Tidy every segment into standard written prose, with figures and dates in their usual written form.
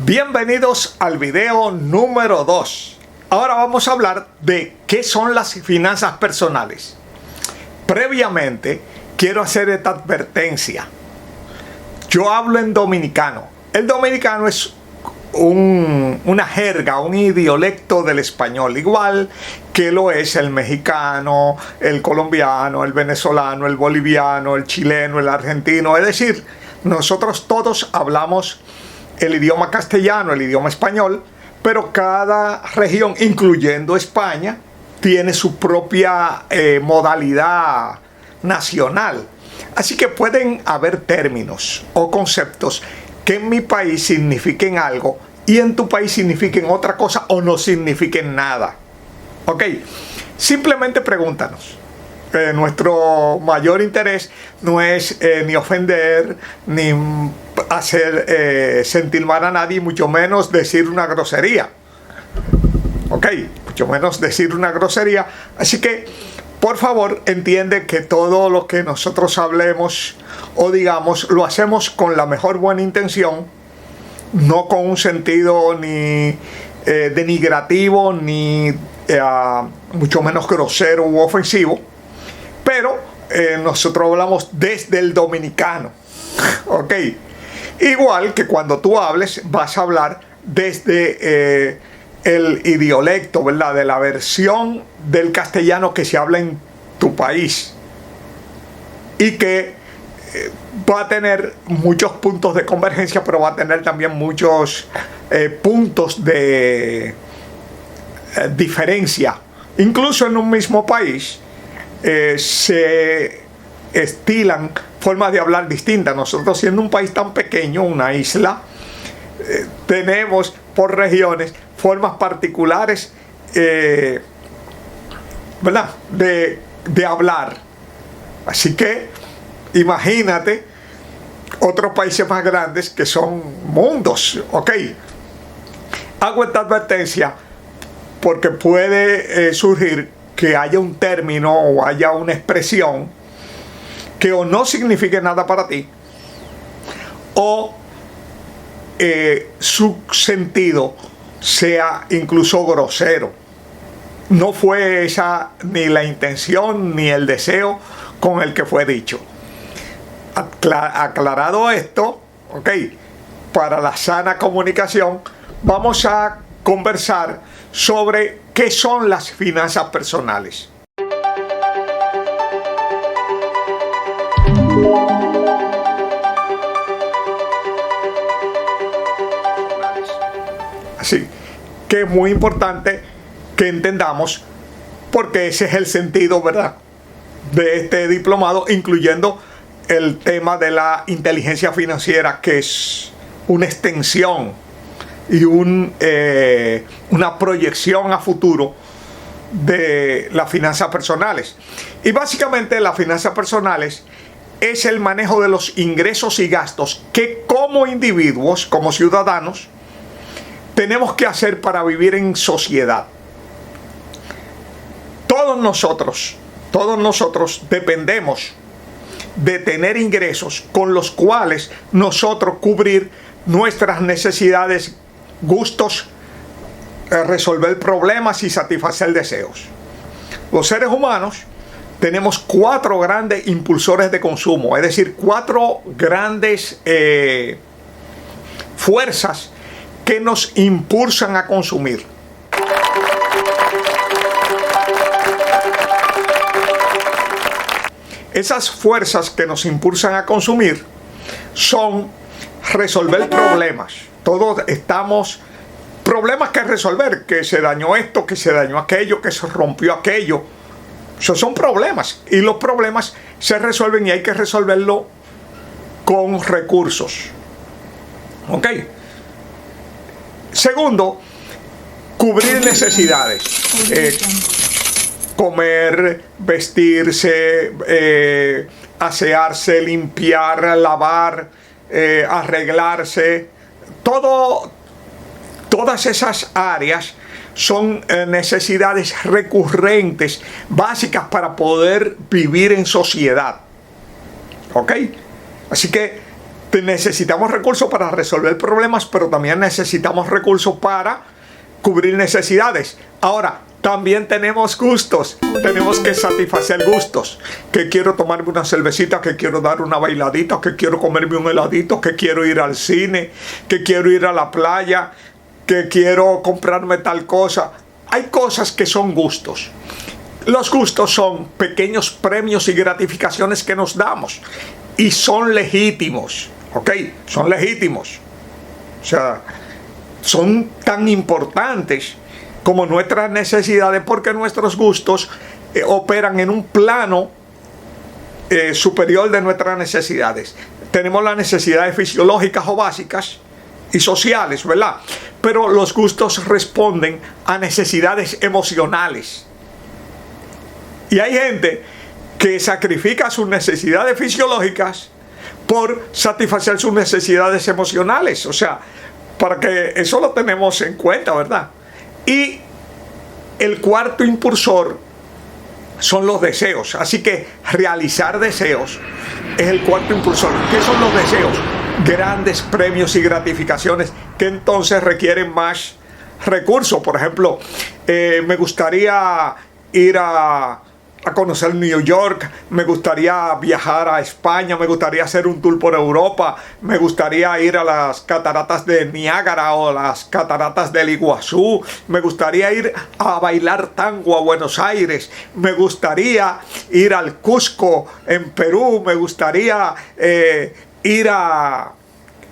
Bienvenidos al video número 2. Ahora vamos a hablar de qué son las finanzas personales. Previamente, quiero hacer esta advertencia. Yo hablo en dominicano. El dominicano es una jerga, un idiolecto del español, igual que lo es el mexicano, el colombiano, el venezolano, el boliviano, el chileno, el argentino. Es decir, nosotros todos hablamos el idioma castellano, el idioma español, pero cada región, incluyendo España, tiene su propia modalidad nacional. Así que pueden haber términos o conceptos que en mi país signifiquen algo y en tu país signifiquen otra cosa o no signifiquen nada. ¿Ok? Simplemente pregúntanos. Nuestro mayor interés no es ni ofender, ni hacer sentir mal a nadie, mucho menos decir una grosería. ¿Ok? Mucho menos decir una grosería. Así que, por favor, entiende que todo lo que nosotros hablemos o digamos, lo hacemos con la mejor buena intención, no con un sentido ni denigrativo, ni mucho menos grosero u ofensivo. Pero nosotros hablamos desde el dominicano, ¿ok? Igual que cuando tú hables, vas a hablar desde el idiolecto, ¿verdad? De la versión del castellano que se habla en tu país. Y que va a tener muchos puntos de convergencia, pero va a tener también muchos puntos de diferencia. Incluso en un mismo país se estilan formas de hablar distintas. Nosotros, siendo un país tan pequeño, una isla, tenemos por regiones formas particulares, ¿verdad? de hablar. Así que imagínate otros países más grandes que son mundos, ¿ok? Hago esta advertencia porque puede surgir que haya un término o haya una expresión que o no signifique nada para ti, o su sentido sea incluso grosero. No fue esa ni la intención ni el deseo con el que fue dicho. Aclarado esto, ok, para la sana comunicación, vamos a conversar sobre qué son las finanzas personales. Así que es muy importante que entendamos, porque ese es el sentido, ¿verdad?, de este diplomado, incluyendo el tema de la inteligencia financiera, que es una extensión y una proyección a futuro de las finanzas personales. Y básicamente las finanzas personales es el manejo de los ingresos y gastos que como individuos, como ciudadanos, tenemos que hacer para vivir en sociedad. Todos nosotros dependemos de tener ingresos con los cuales nosotros cubrir nuestras necesidades, gustos, resolver problemas y satisfacer deseos. Los seres humanos tenemos 4 grandes impulsores de consumo, es decir, 4 grandes fuerzas que nos impulsan a consumir. Esas fuerzas que nos impulsan a consumir son resolver problemas. Todos estamos problemas que resolver, que se dañó esto, que se dañó aquello, que se rompió aquello. Esos son problemas, y los problemas se resuelven y hay que resolverlo con recursos. ¿Ok? Segundo, cubrir necesidades. Comer, vestirse, asearse, limpiar, lavar, arreglarse. Todas esas áreas son necesidades recurrentes, básicas para poder vivir en sociedad. ¿Ok? Así que necesitamos recursos para resolver problemas, pero también necesitamos recursos para cubrir necesidades. Ahora, también tenemos gustos, tenemos que satisfacer gustos. Que quiero tomarme una cervecita, que quiero dar una bailadita, que quiero comerme un heladito, que quiero ir al cine, que quiero ir a la playa, que quiero comprarme tal cosa. Hay cosas que son gustos. Los gustos son pequeños premios y gratificaciones que nos damos y son legítimos, ¿ok? Son legítimos. O sea, son tan importantes como nuestras necesidades, porque nuestros gustos operan en un plano superior de nuestras necesidades. Tenemos las necesidades fisiológicas o básicas y sociales, ¿verdad? Pero los gustos responden a necesidades emocionales. Y hay gente que sacrifica sus necesidades fisiológicas por satisfacer sus necesidades emocionales. O sea, para que eso lo tenemos en cuenta, ¿verdad? Y el cuarto impulsor son los deseos. Así que realizar deseos es el cuarto impulsor. ¿Qué son los deseos? Grandes premios y gratificaciones que entonces requieren más recursos. Por ejemplo, me gustaría ir a conocer New York, me gustaría viajar a España, me gustaría hacer un tour por Europa, me gustaría ir a las cataratas de Niágara o las cataratas del Iguazú, me gustaría ir a bailar tango a Buenos Aires, me gustaría ir al Cusco en Perú, me gustaría ir a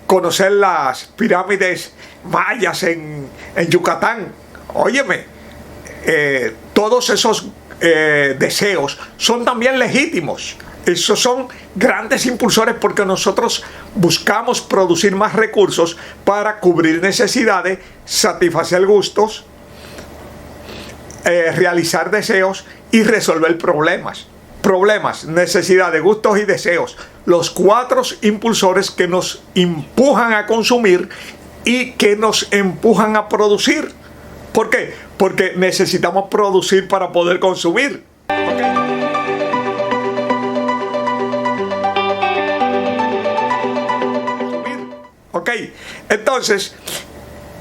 conocer las pirámides mayas en Yucatán. Óyeme, todos esos deseos son también legítimos. Esos son grandes impulsores porque nosotros buscamos producir más recursos para cubrir necesidades, satisfacer gustos, realizar deseos y resolver problemas. Problemas, necesidades, gustos y deseos. Los cuatro impulsores que nos empujan a consumir y que nos empujan a producir. ¿Por qué? Porque necesitamos producir para poder consumir. ¿Ok? Entonces,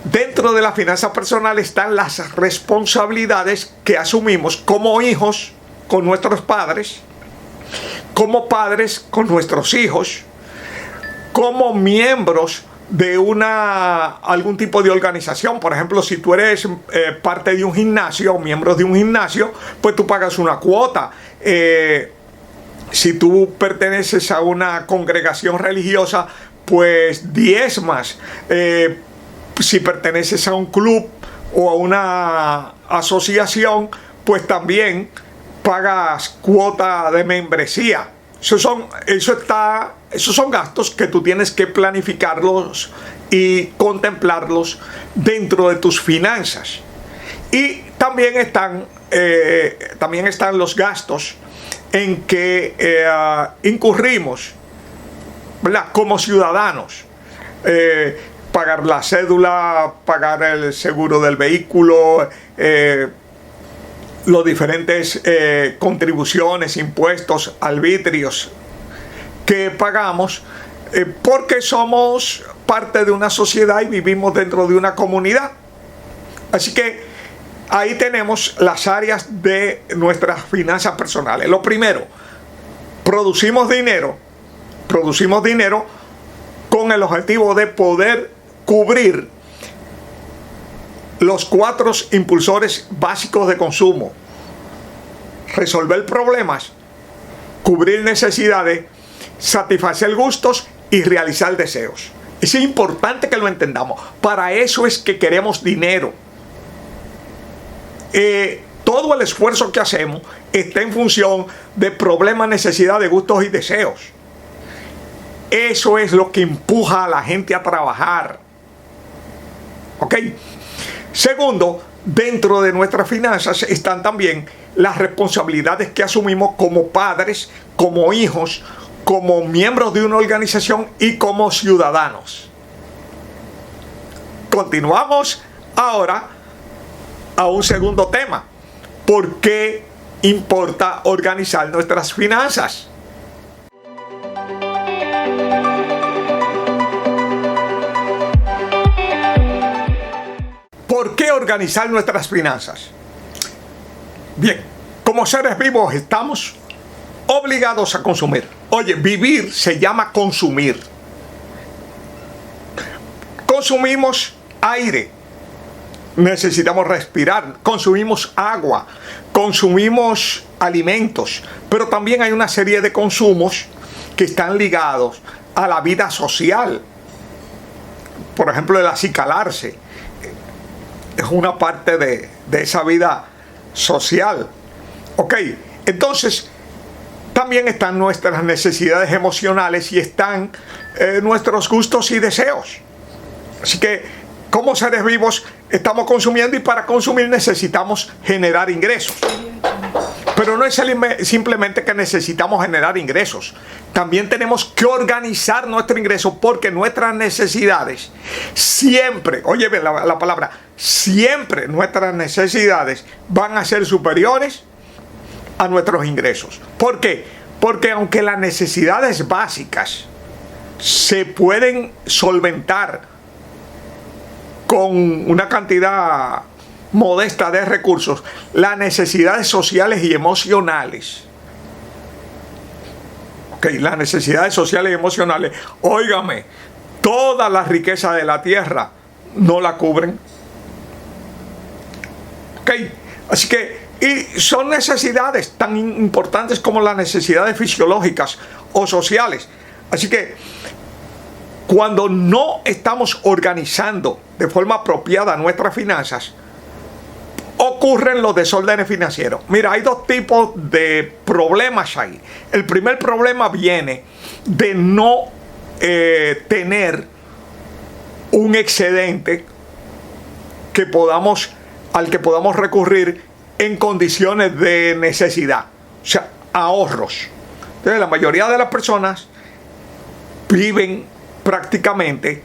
dentro de las finanzas personales están las responsabilidades que asumimos como hijos con nuestros padres, como padres con nuestros hijos, como miembros de algún tipo de organización. Por ejemplo, si tú eres parte de un gimnasio, miembro de un gimnasio, pues tú pagas una cuota. Si tú perteneces a una congregación religiosa, pues diezmas. Si perteneces a un club o a una asociación, pues también pagas cuota de membresía. Esos son gastos que tú tienes que planificarlos y contemplarlos dentro de tus finanzas. Y también están los gastos en que incurrimos, ¿verdad? Como ciudadanos. Pagar la cédula, pagar el seguro del vehículo, los diferentes contribuciones, impuestos, arbitrios que pagamos porque somos parte de una sociedad y vivimos dentro de una comunidad. Así que ahí tenemos las áreas de nuestras finanzas personales. Lo primero, producimos dinero con el objetivo de poder cubrir los cuatro impulsores básicos de consumo: resolver problemas, cubrir necesidades, satisfacer gustos y realizar deseos. Es importante que lo entendamos. Para eso es que queremos dinero. Todo el esfuerzo que hacemos está en función de problemas, necesidades, gustos y deseos. Eso es lo que empuja a la gente a trabajar. ¿Ok? Segundo, dentro de nuestras finanzas están también las responsabilidades que asumimos como padres, como hijos, como miembros de una organización y como ciudadanos. Continuamos ahora a un segundo tema. ¿Por qué importa organizar nuestras finanzas? ¿Por qué organizar nuestras finanzas? Bien, como seres vivos estamos obligados a consumir. Oye, vivir se llama consumir. Consumimos aire, necesitamos respirar, consumimos agua, consumimos alimentos, pero también hay una serie de consumos que están ligados a la vida social. Por ejemplo, el acicalarse es una parte de esa vida social. Ok, entonces también están nuestras necesidades emocionales y están nuestros gustos y deseos. Así que como seres vivos estamos consumiendo y para consumir necesitamos generar ingresos. Pero no es simplemente que necesitamos generar ingresos. También tenemos que organizar nuestro ingreso porque nuestras necesidades siempre, oye bien la palabra, siempre nuestras necesidades van a ser superiores a nuestros ingresos. ¿Por qué? Porque aunque las necesidades básicas se pueden solventar con una cantidad modesta de recursos, las necesidades sociales y emocionales, las necesidades sociales y emocionales, óigame, toda la riqueza de la tierra no la cubren. Así que, y son necesidades tan importantes como las necesidades fisiológicas o sociales. Así que cuando no estamos organizando de forma apropiada nuestras finanzas, ocurren los desórdenes financieros. Mira, hay dos tipos de problemas ahí. El primer problema viene de no tener un excedente al que podamos recurrir en condiciones de necesidad. O sea, ahorros. Entonces, la mayoría de las personas viven prácticamente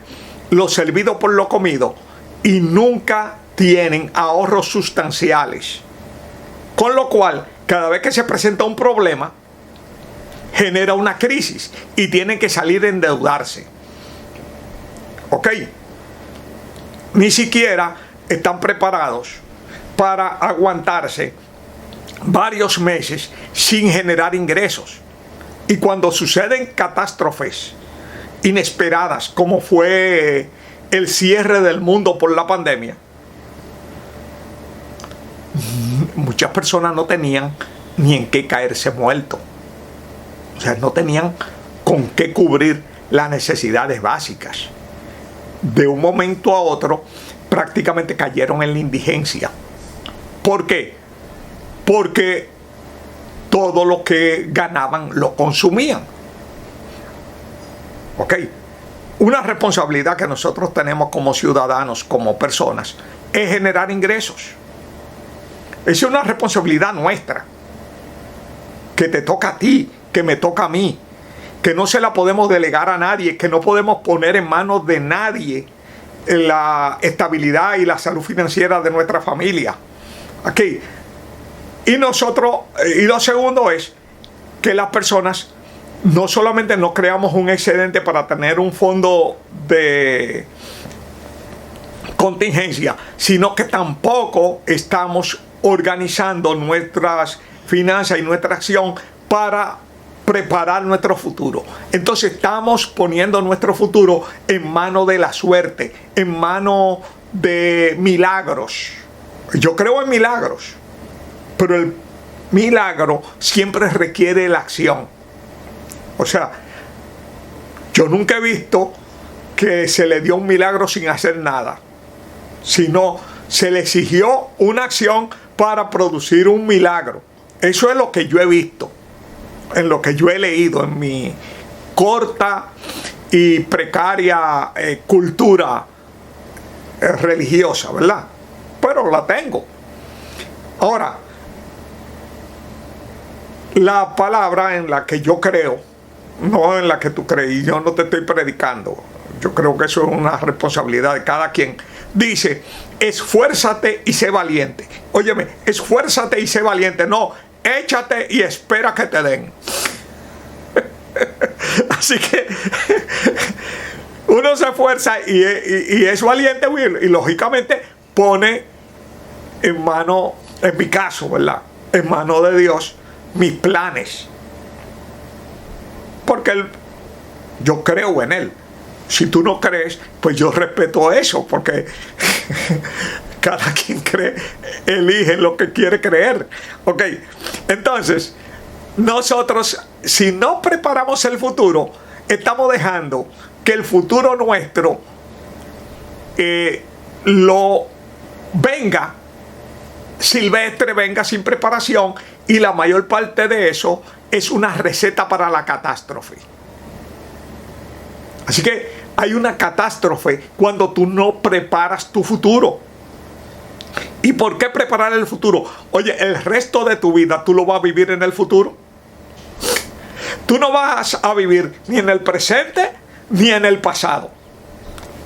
lo servido por lo comido y nunca tienen ahorros sustanciales. Con lo cual, cada vez que se presenta un problema, genera una crisis y tienen que salir a endeudarse. ¿Ok? Ni siquiera están preparados para aguantarse varios meses sin generar ingresos. Y cuando suceden catástrofes inesperadas, como fue el cierre del mundo por la pandemia, muchas personas no tenían ni en qué caerse muertos. O sea, no tenían con qué cubrir las necesidades básicas. De un momento a otro, prácticamente cayeron en la indigencia. ¿Por qué? Porque todo lo que ganaban lo consumían. ¿Ok? Una responsabilidad que nosotros tenemos como ciudadanos, como personas, es generar ingresos. Es una responsabilidad nuestra, que te toca a ti, que me toca a mí, que no se la podemos delegar a nadie, que no podemos poner en manos de nadie la estabilidad y la salud financiera de nuestra familia. Aquí. Y lo segundo es que las personas no solamente no creamos un excedente para tener un fondo de contingencia, sino que tampoco estamos organizando nuestras finanzas y nuestra acción para preparar nuestro futuro. Entonces estamos poniendo nuestro futuro en manos de la suerte, en manos de milagros. Yo creo en milagros, pero el milagro siempre requiere la acción. O sea, yo nunca he visto que se le dio un milagro sin hacer nada, sino se le exigió una acción para producir un milagro. Eso es lo que yo he visto, en lo que yo he leído en mi corta y precaria cultura religiosa, ¿verdad? Pero la tengo. Ahora, la palabra en la que yo creo, no en la que tú crees, yo no te estoy predicando, yo creo que eso es una responsabilidad de cada quien, dice: esfuérzate y sé valiente. Óyeme, esfuérzate y sé valiente, no, échate y espera que te den. Así que uno se esfuerza y es valiente, y lógicamente pone en mano, en mi caso, ¿verdad? En mano de Dios, mis planes. Porque yo creo en Él. Si tú no crees, pues yo respeto eso, porque cada quien cree, elige lo que quiere creer. Ok, entonces, nosotros, si no preparamos el futuro, estamos dejando que el futuro nuestro lo venga silvestre, venga sin preparación, y la mayor parte de eso es una receta para la catástrofe. Así que hay una catástrofe cuando tú no preparas tu futuro. ¿Y por qué preparar el futuro? Oye, el resto de tu vida tú lo vas a vivir en el futuro. Tú no vas a vivir ni en el presente ni en el pasado.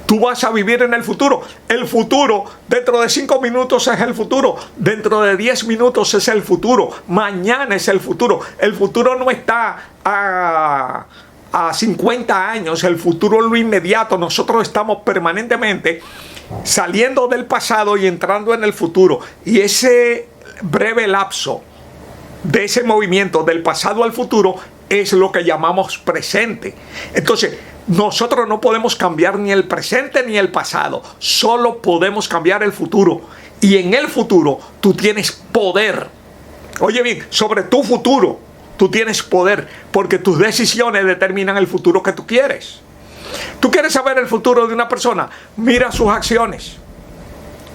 Tú vas a vivir en el futuro. El futuro, dentro de 5 minutos es el futuro. Dentro de 10 minutos es el futuro. Mañana es el futuro. El futuro no está a 50 años. El futuro es lo inmediato. Nosotros estamos permanentemente saliendo del pasado y entrando en el futuro. Y ese breve lapso de ese movimiento del pasado al futuro es lo que llamamos presente. Entonces, nosotros no podemos cambiar ni el presente ni el pasado, solo podemos cambiar el futuro. Y en el futuro tú tienes poder. Oye bien, sobre tu futuro tú tienes poder, porque tus decisiones determinan el futuro que tú quieres. ¿Tú quieres saber el futuro de una persona? Mira sus acciones.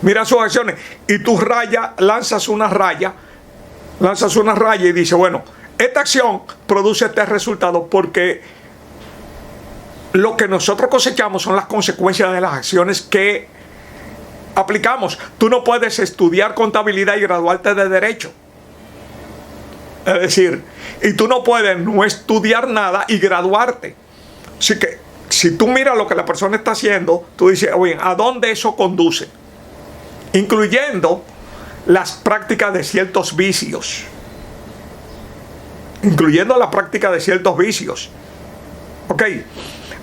Mira sus acciones. Y tú lanzas una raya y dices, bueno, esta acción produce este resultado porque lo que nosotros cosechamos son las consecuencias de las acciones que aplicamos. Tú no puedes estudiar contabilidad y graduarte de derecho. Es decir, y tú no puedes no estudiar nada y graduarte. Así que si tú miras lo que la persona está haciendo, tú dices, oye, ¿a dónde eso conduce? Incluyendo las prácticas de ciertos vicios. Ok.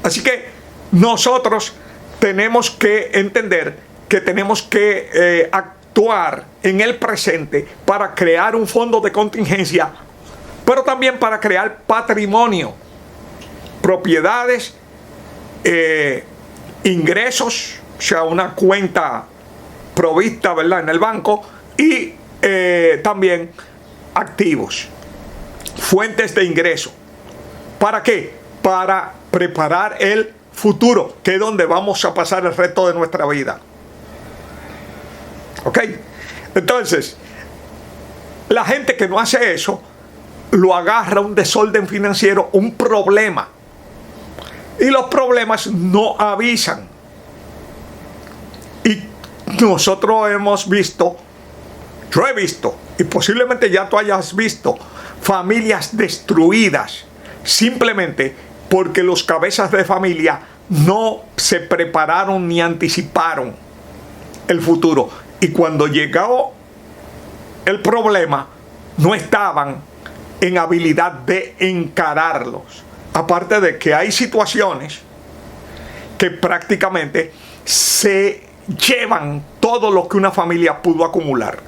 Así que nosotros tenemos que entender que tenemos que actuar en el presente para crear un fondo de contingencia, pero también para crear patrimonio, propiedades, ingresos, o sea, una cuenta provista, ¿verdad?, en el banco, y también activos, fuentes de ingreso. ¿Para qué? Para preparar el futuro, que es donde vamos a pasar el resto de nuestra vida. ¿Ok? Entonces, la gente que no hace eso, lo agarra un desorden financiero, un problema. Y los problemas no avisan. Y nosotros hemos visto, yo he visto, y posiblemente ya tú hayas visto, familias destruidas simplemente porque los cabezas de familia no se prepararon ni anticiparon el futuro. Y cuando llegó el problema, no estaban en habilidad de encararlos. Aparte de que hay situaciones que prácticamente se llevan todo lo que una familia pudo acumular.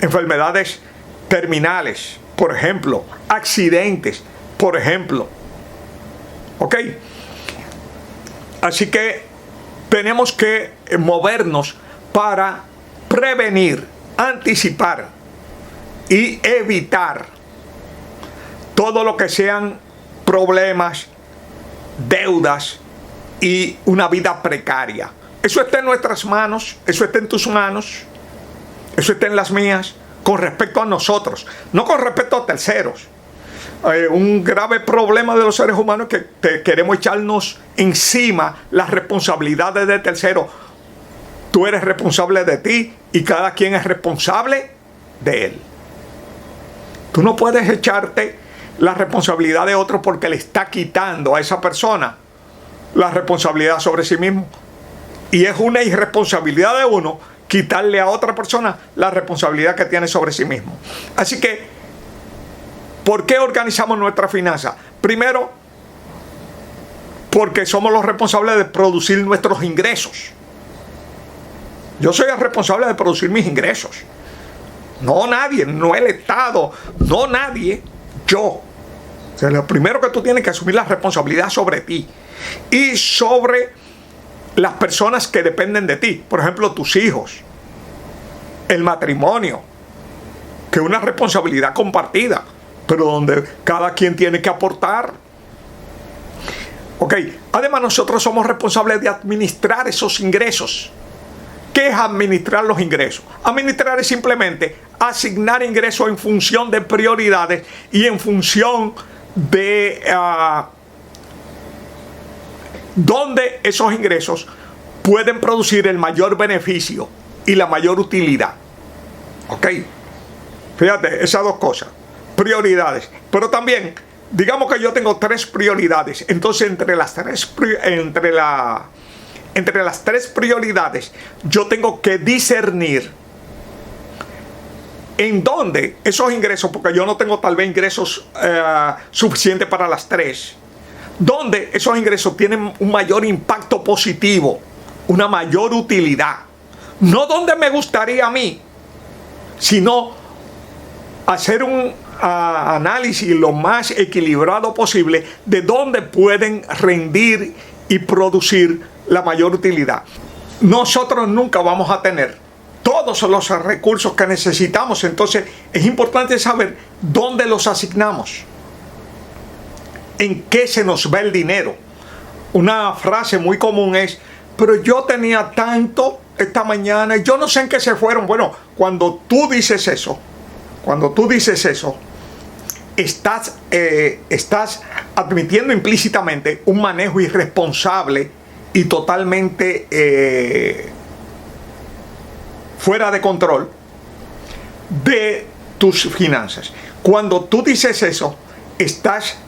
Enfermedades terminales, por ejemplo, accidentes, por ejemplo. ¿Ok? Así que tenemos que movernos para prevenir, anticipar y evitar todo lo que sean problemas, deudas y una vida precaria. Eso está en nuestras manos, eso está en tus manos, eso está en las mías, con respecto a nosotros, no con respecto a terceros. Un grave problema de los seres humanos es que queremos echarnos encima las responsabilidades de terceros. Tú eres responsable de ti y cada quien es responsable de él. Tú no puedes echarte la responsabilidad de otro porque le está quitando a esa persona la responsabilidad sobre sí mismo. Y es una irresponsabilidad de uno quitarle a otra persona la responsabilidad que tiene sobre sí mismo. Así que, ¿por qué organizamos nuestra finanza? Primero, porque somos los responsables de producir nuestros ingresos. Yo soy el responsable de producir mis ingresos. No nadie, no el Estado, no nadie, yo. O sea, lo primero que tú tienes que asumir la responsabilidad sobre ti y sobre las personas que dependen de ti. Por ejemplo, tus hijos, el matrimonio, que es una responsabilidad compartida, pero donde cada quien tiene que aportar. Ok, además nosotros somos responsables de administrar esos ingresos. ¿Qué es administrar los ingresos? Administrar es simplemente asignar ingresos en función de prioridades y en función de dónde esos ingresos pueden producir el mayor beneficio y la mayor utilidad. ¿Ok? Fíjate, esas dos cosas. Prioridades. Pero también, digamos que yo tengo 3 prioridades. Entonces, entre las tres prioridades, yo tengo que discernir en dónde esos ingresos, porque yo no tengo tal vez ingresos suficientes para las 3, dónde esos ingresos tienen un mayor impacto positivo, una mayor utilidad. No donde me gustaría a mí, sino hacer un análisis lo más equilibrado posible de dónde pueden rendir y producir la mayor utilidad. Nosotros nunca vamos a tener todos los recursos que necesitamos, entonces es importante saber dónde los asignamos, en qué se nos va el dinero. Una frase muy común es: pero yo tenía tanto esta mañana y yo no sé en qué se fueron. Bueno, cuando tú dices eso, estás admitiendo implícitamente un manejo irresponsable y totalmente fuera de control de tus finanzas. Cuando tú dices eso, estás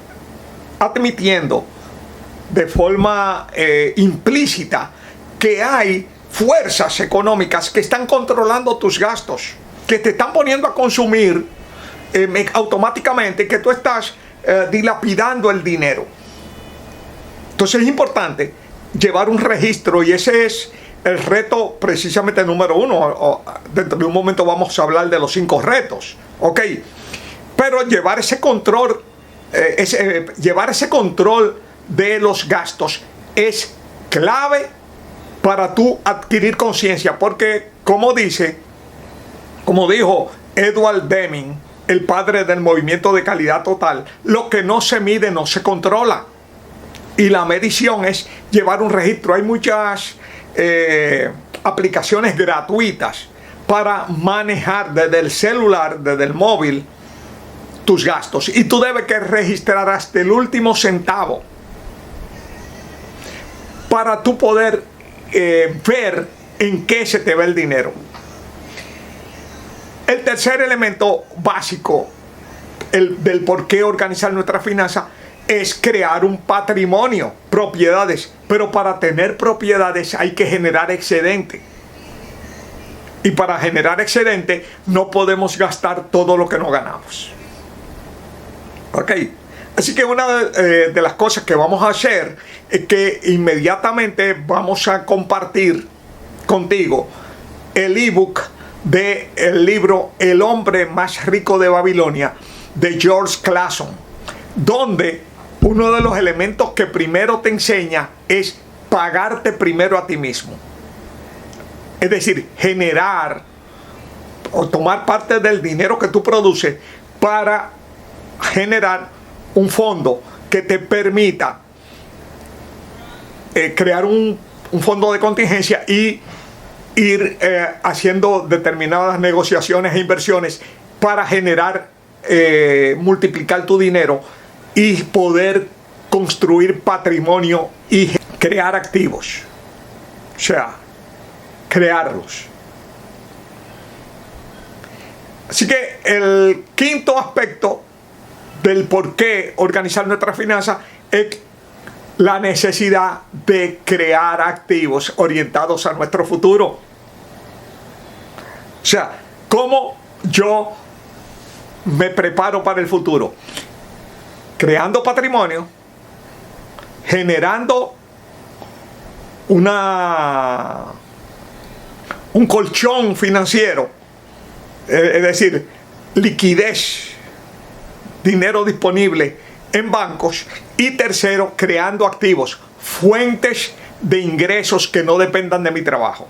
admitiendo de forma implícita que hay fuerzas económicas que están controlando tus gastos, que te están poniendo a consumir automáticamente, que tú estás dilapidando el dinero. Entonces es importante llevar un registro, y ese es el reto precisamente número 1. Dentro de un momento vamos a hablar de los 5 retos, ¿ok? Pero llevar ese control, de los gastos es clave para tú adquirir conciencia, porque como dijo Edward Deming, el padre del movimiento de calidad total, lo que no se mide no se controla. Y la medición es llevar un registro. Hay muchas aplicaciones gratuitas para manejar desde el celular, desde el móvil, tus gastos. Y tú debes que registrar hasta el último centavo para tú poder ver en qué se te va el dinero. El tercer elemento básico del por qué organizar nuestra finanza es crear un patrimonio, propiedades. Pero para tener propiedades hay que generar excedente. Y para generar excedente no podemos gastar todo lo que no ganamos. ¿Ok? Así que una de las cosas que vamos a hacer es que inmediatamente vamos a compartir contigo el ebook del libro El hombre más rico de Babilonia, de George Clason, donde uno de los elementos que primero te enseña es pagarte primero a ti mismo. Es decir, generar o tomar parte del dinero que tú produces para generar un fondo que te permita crear un fondo de contingencia y ir haciendo determinadas negociaciones e inversiones para generar, multiplicar tu dinero y poder construir patrimonio y crear activos. O sea, crearlos. Así que el quinto aspecto del por qué organizar nuestra finanza es la necesidad de crear activos orientados a nuestro futuro. O sea, ¿cómo yo me preparo para el futuro? Creando patrimonio, generando un un colchón financiero, es decir, liquidez, dinero disponible en bancos. Y tercero, creando activos, fuentes de ingresos que no dependan de mi trabajo.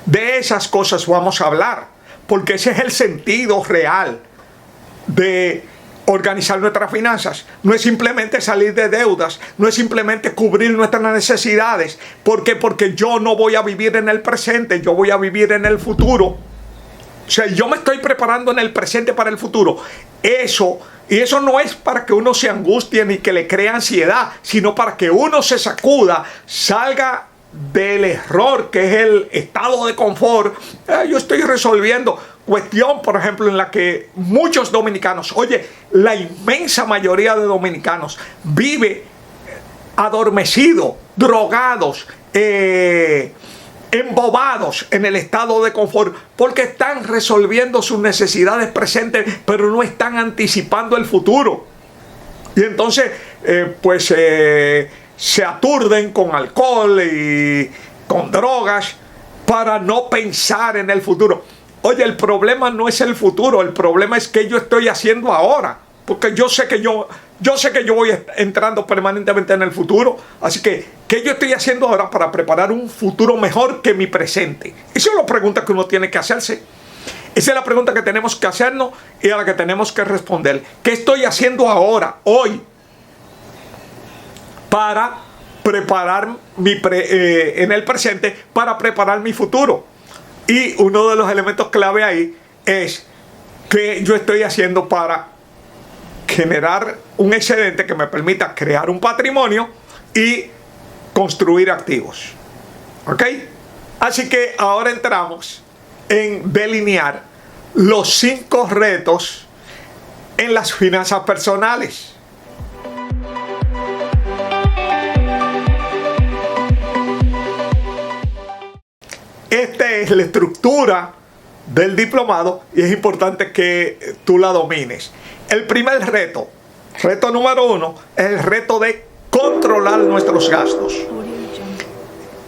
De esas cosas vamos a hablar, porque ese es el sentido real de organizar nuestras finanzas. No es simplemente salir de deudas, no es simplemente cubrir nuestras necesidades. ¿Por qué? Porque yo no voy a vivir en el presente, yo voy a vivir en el futuro. O sea, yo me estoy preparando en el presente para el futuro. Y eso no es para que uno se angustie ni que le crea ansiedad, sino para que uno se sacuda, salga del error que es el estado de confort. Yo estoy resolviendo cuestión, por ejemplo, en la que muchos dominicanos, oye, la inmensa mayoría de dominicanos vive adormecido, drogados, embobados en el estado de confort, porque están resolviendo sus necesidades presentes, pero no están anticipando el futuro. Y entonces, se aturden con alcohol y con drogas para no pensar en el futuro. Oye, el problema no es el futuro, el problema es qué yo estoy haciendo ahora. Porque yo sé que yo voy entrando permanentemente en el futuro. Así que, ¿qué yo estoy haciendo ahora para preparar un futuro mejor que mi presente? Esa es la pregunta que uno tiene que hacerse. Esa es la pregunta que tenemos que hacernos y a la que tenemos que responder. ¿Qué estoy haciendo ahora, hoy, para preparar en el presente, para preparar mi futuro? Y uno de los elementos clave ahí es qué yo estoy haciendo para generar un excedente que me permita crear un patrimonio y construir activos. ¿Ok? Así que ahora entramos en delinear los 5 retos en las finanzas personales. Esta es la estructura del diplomado y es importante que tú la domines. El primer reto número 1, es el reto de controlar nuestros gastos.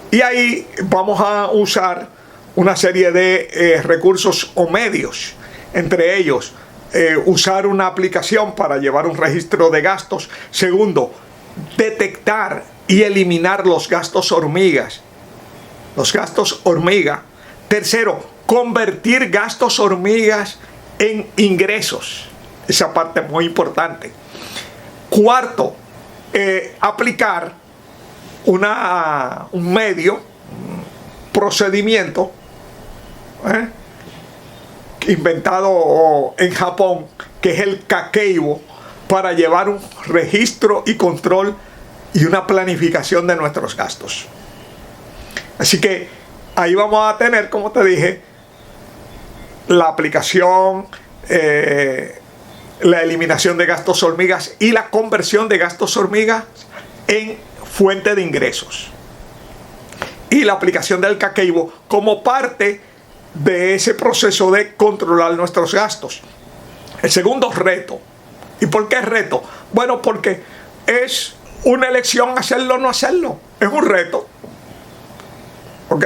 Y ahí vamos a usar una serie de recursos o medios. Entre ellos, usar una aplicación para llevar un registro de gastos. Segundo, detectar y eliminar los gastos hormigas. Los gastos hormiga. Tercero, convertir gastos hormigas en ingresos. Esa parte es muy importante. Cuarto, aplicar un medio, un procedimiento inventado en Japón, que es el Kakeibo, para llevar un registro y control y una planificación de nuestros gastos. Así que ahí vamos a tener, como te dije, la aplicación, la eliminación de gastos hormigas y la conversión de gastos hormigas en fuente de ingresos. Y la aplicación del Kakeibo como parte de ese proceso de controlar nuestros gastos. El segundo reto. ¿Y por qué reto? Bueno, porque es una elección hacerlo o no hacerlo. Es un reto. Ok.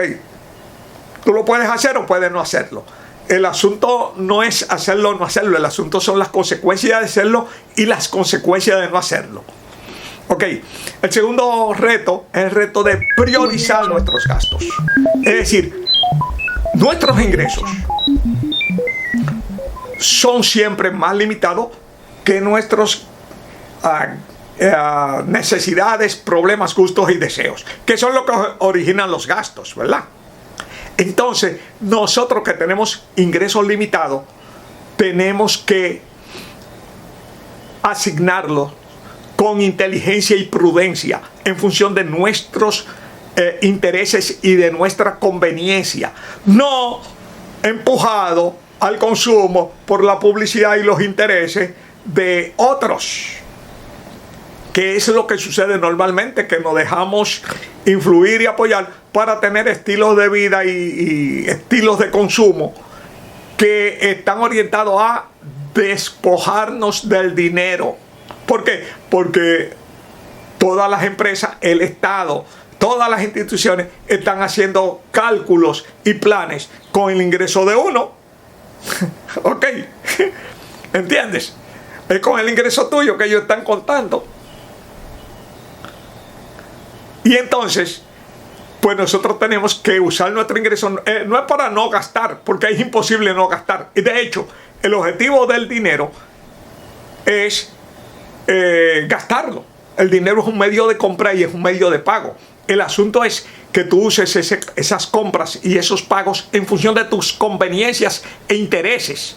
Tú lo puedes hacer o puedes no hacerlo. El asunto no es hacerlo o no hacerlo. El asunto son las consecuencias de hacerlo y las consecuencias de no hacerlo. Ok. El segundo reto es el reto de priorizar nuestros gastos. Es decir, nuestros ingresos son siempre más limitados que nuestros necesidades, problemas, gustos y deseos, que son lo que originan los gastos, ¿verdad? Entonces, nosotros que tenemos ingresos limitados, tenemos que asignarlos con inteligencia y prudencia en función de nuestros intereses y de nuestra conveniencia, no empujado al consumo por la publicidad y los intereses de otros, que es lo que sucede normalmente, que nos dejamos influir y apoyar para tener estilos de vida y estilos de consumo que están orientados a despojarnos del dinero. ¿Por qué? Porque todas las empresas, el Estado, todas las instituciones están haciendo cálculos y planes con el ingreso de uno. ¿Ok? ¿Entiendes? Es con el ingreso tuyo que ellos están contando. Y entonces, pues nosotros tenemos que usar nuestro ingreso. No es para no gastar, porque es imposible no gastar. Y de hecho, el objetivo del dinero es gastarlo. El dinero es un medio de compra y es un medio de pago. El asunto es que tú uses esas compras y esos pagos en función de tus conveniencias e intereses.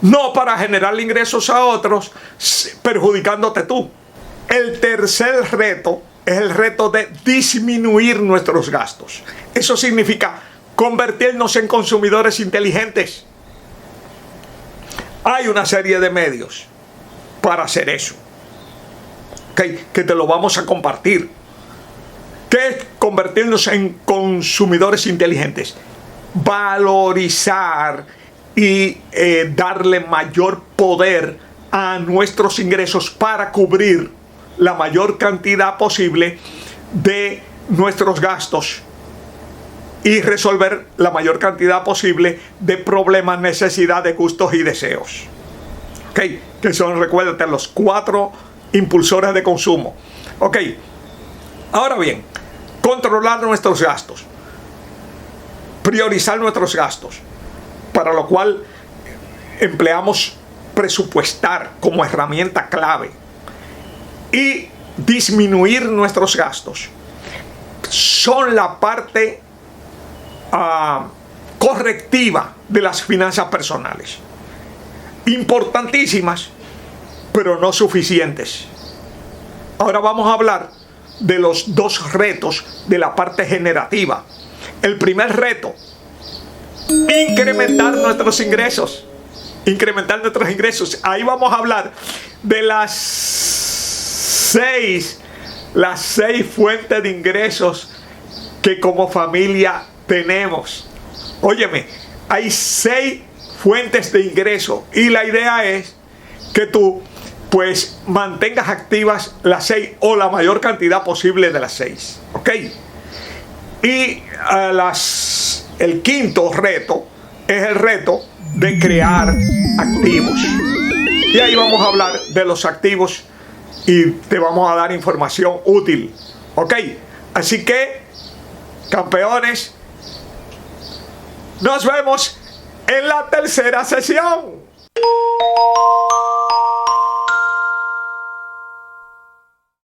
No para generar ingresos a otros, perjudicándote tú. El tercer reto es el reto de disminuir nuestros gastos. Eso significa convertirnos en consumidores inteligentes. Hay una serie de medios para hacer eso, ¿okay? Que te lo vamos a compartir. ¿Qué es convertirnos en consumidores inteligentes? Valorizar y darle mayor poder a nuestros ingresos para cubrir la mayor cantidad posible de nuestros gastos y resolver la mayor cantidad posible de problemas, necesidades, gustos y deseos. ¿Ok? Que son, recuérdate, los 4 impulsores de consumo. ¿Ok? Ahora bien, controlar nuestros gastos. Priorizar nuestros gastos. Para lo cual empleamos presupuestar como herramienta clave. Y disminuir nuestros gastos. Son la parte correctiva de las finanzas personales. Importantísimas, pero no suficientes. Ahora vamos a hablar de los 2 retos de la parte generativa. El primer reto, incrementar nuestros ingresos. Incrementar nuestros ingresos. Ahí vamos a hablar de las 6 fuentes de ingresos que como familia tenemos. Óyeme, hay 6 fuentes de ingreso y la idea es que tú pues mantengas activas las 6 o la mayor cantidad posible de las 6. ¿Ok? Y el quinto reto es el reto de crear activos. Y ahí vamos a hablar de los activos y te vamos a dar información útil. ¿Ok? Así que, campeones, nos vemos en la tercera sesión.